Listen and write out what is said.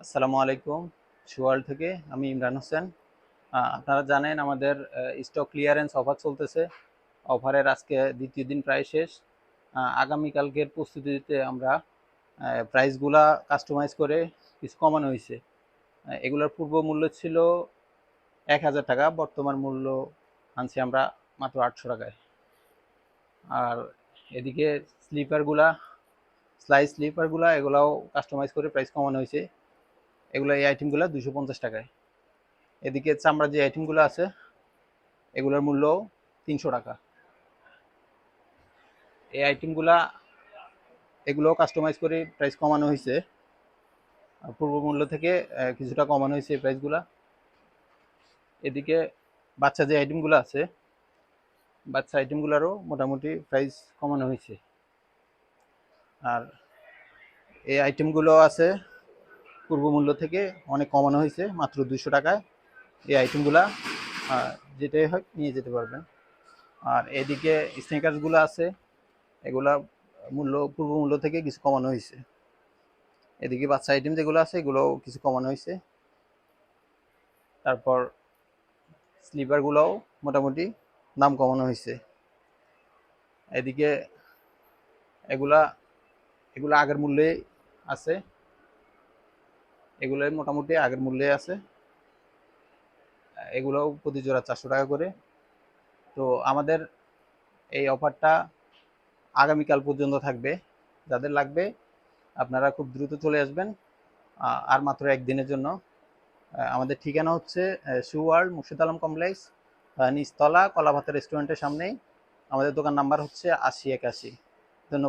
আসসালামু আলাইকুম। সুওয়ার্ল্ড থেকে আমি ইমরান হোসেন। আপনারা জানেন আমাদের স্টক ক্লিয়ারেন্স অফার চলতেছে। অফারের আজকে দ্বিতীয় দিন প্রায় শেষ। আগামীকালকের প্রস্তুতিতে আমরা প্রাইসগুলা কাস্টমাইজ করে কিছু কমানো হয়েছে। এগুলোর পূর্ব মূল্য ছিল 1000 টাকা, বর্তমান মূল্য আনছি আমরা মাত্র 800 টাকায়। আর এদিকে স্লিপারগুলা স্লিপারগুলা এগুলাও কাস্টমাইজ করে প্রাইস কমানো হয়েছে। এগুলো এই আইটেমগুলো 250 টাকায়। এদিকে চামড়ার যে আইটেমগুলো আছে এগুলোর মূল্য 300 টাকা। এই আইটেমগুলা এগুলো কাস্টমাইজ করে প্রাইস কমানো হয়েছে, পূর্ব মূল্য থেকে কিছুটা কমানো হয়েছে এই প্রাইসগুলা। এদিকে বাচ্চা যে আইটেমগুলো আছে বাচ্চা আইটেমগুলোরও মোটামুটি প্রাইস কমানো হয়েছে। আর এই আইটেমগুলো আছে পূর্ব মূল্য থেকে অনেক কমানো হয়েছে, মাত্র 200 টাকায় এই আইটেমগুলা যেটাই হয় নিয়ে যেতে পারবেন। আর এদিকে স্নিকার্সগুলো আছে, এগুলা পূর্ব মূল্য থেকে কিছু কমানো হয়েছে। এদিকে বাচ্চা আইটেম যেগুলো আছে এগুলো কিছু কমানো হয়েছে। তারপর স্লিপারগুলোও মোটামুটি দাম কমানো হয়েছে। এদিকে এগুলা এগুলো আগের মূল্যে আছে, এগুলো মোটামুটি আগের মূল্যে আছে। এগুলোও প্রতি জোড়া 400 টাকা করে। তো আমাদের এই অফারটা আগামীকাল পর্যন্ত থাকবে। যাদের লাগবে আপনারা খুব দ্রুত চলে আসবেন, আর মাত্র একদিনের জন্য। আমাদের ঠিকানা হচ্ছে শু ওয়ার্ল্ড মুর্শিদ আলম কমপ্লেক্স, নিচতলা কলাভাতা রেস্টুরেন্টের সামনেই। আমাদের দোকান নাম্বার হচ্ছে 8081। ধন্যবাদ।